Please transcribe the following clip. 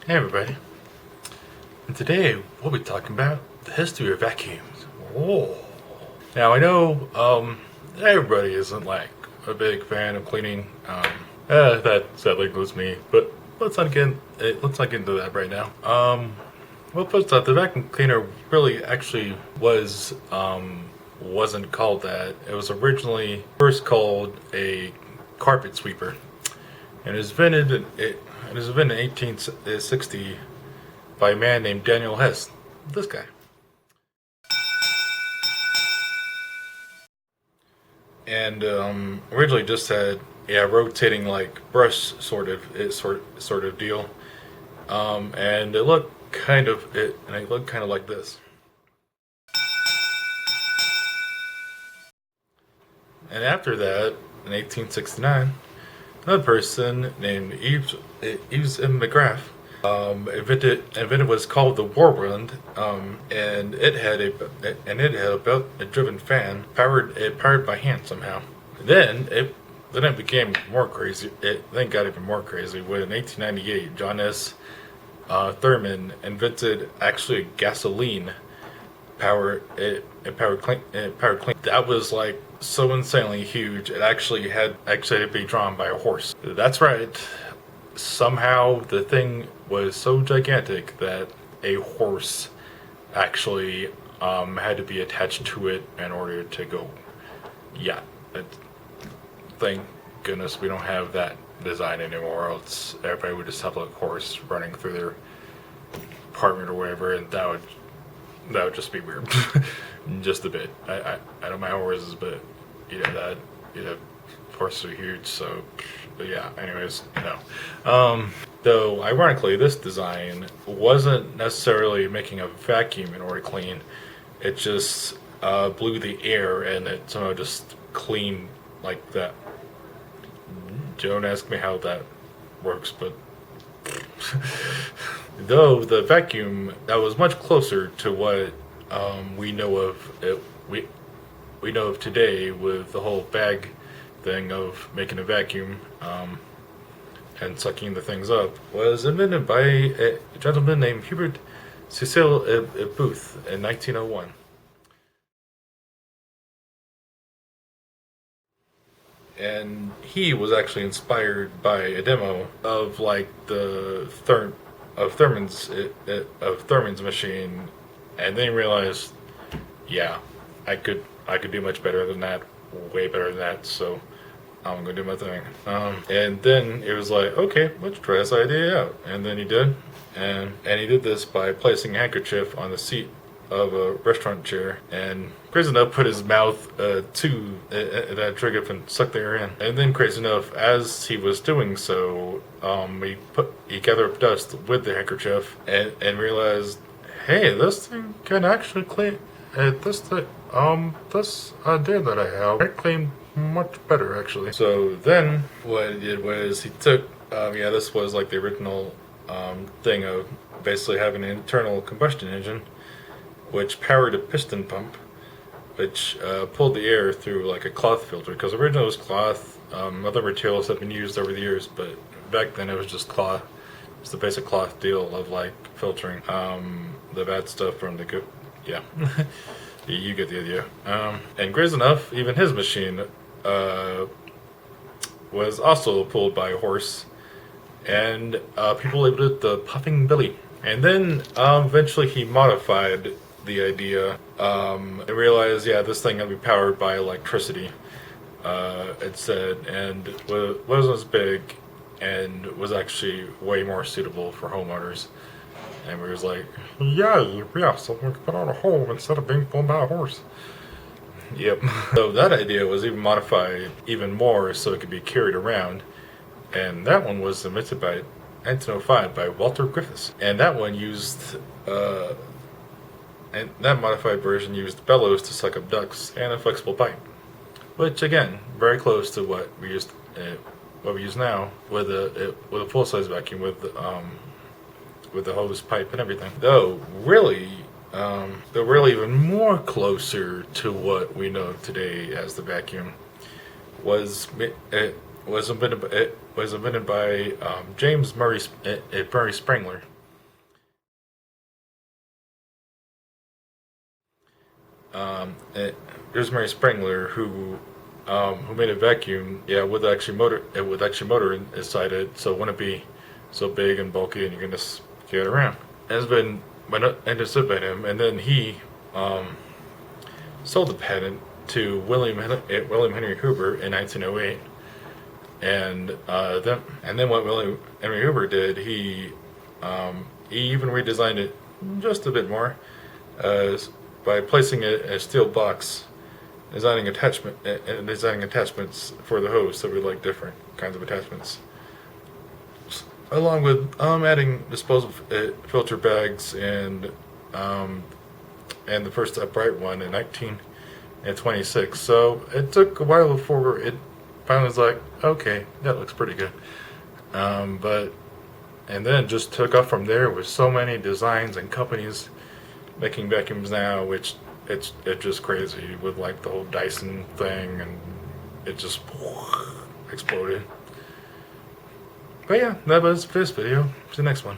Hey everybody, and today we'll be talking about the history of vacuums. Oh. Now I know everybody isn't like a big fan of cleaning. That sadly includes me, but let's not get into that right now. Well, first off, the vacuum cleaner really actually wasn't called that. It was originally first called a carpet sweeper, and it was invented in 1860 by a man named Daniel Hess. This guy. And originally just had rotating like brush sort of deal. And it looked kind of like this. And after that, in 1869, another person named Eves M. McGrath invented what's called the Whirlwind, and it had a belt-driven fan powered by hand somehow. Then it became more crazy. It then got even more crazy when in 1898 John S. Thurman invented actually a gasoline powered clean. That was like so insanely huge. It actually had to be drawn by a horse. That's right. Somehow the thing was so gigantic that a horse actually had to be attached to it in order to go. Yeah, thank goodness we don't have that design anymore. Else everybody would just have like a horse running through their apartment or whatever, and that would just be weird, just a bit. I don't mind horses, but horses are huge, so. But yeah, anyways, no. Though, ironically, this design wasn't necessarily making a vacuum in order to clean. It just blew the air and it somehow just cleaned like that. Don't ask me how that works, but though the vacuum that was much closer to what we know of we know of today with the whole bag thing of making a vacuum and sucking the things up was invented by a gentleman named Hubert Cecil Booth in 1901. And he was actually inspired by a demo of like the Thurman's machine, and then he realized, yeah, I could do much better than that, way better than that. So I'm gonna do my thing. And then it was like, okay, let's try this idea out. And then he did, and he did this by placing a handkerchief on the seat of a restaurant chair, and crazy enough put his mouth to that trigger and sucked the air in. And then crazy enough, as he was doing so, he gathered up dust with the handkerchief and realized, hey, this thing can actually clean. This idea that I have, I clean much better actually. So then what he did was he took, this was like the original thing of basically having an internal combustion engine which powered a piston pump which pulled the air through like a cloth filter, because originally it was cloth. Other materials have been used over the years, but back then it was just cloth. It's the basic cloth deal of like filtering the bad stuff from the good. Yeah. You get the idea. And crazy enough, even his machine was also pulled by a horse, and people labeled it the Puffing Billy. And then eventually he modified the idea and realized, yeah, this thing had to be powered by electricity. It said, and wasn't as big, and was actually way more suitable for homeowners. And we was like, yeah, so we can put on a home instead of being pulled by a horse. Yep. So that idea was even modified even more so it could be carried around. And that one was invented by 1905 by Walter Griffiths. And that one and that modified version used bellows to suck up ducks and a flexible pipe. Which again, very close to what we use now with a full-size vacuum with the hose pipe and everything. Though really even more closer to what we know today as the vacuum was invented by James Murray Spangler. There's Mary Sprengler who made a vacuum, yeah, with actually motor inside it, so it wouldn't be so big and bulky, and you can just get it around. It's been understood by him, and then he sold the patent to William Henry Huber in 1908, and then what William Henry Huber did, he even redesigned it just a bit more, uh, by placing it in a steel box, designing attachments for the hose, so we like different kinds of attachments, along with adding disposal filter bags and the first upright one in 1926. So it took a while before it finally was like, okay, that looks pretty good. But and then just took off from there with so many designs and companies making vacuums now, which it's just crazy with like the whole Dyson thing, and it just exploded. But yeah, that was this video. See you next one.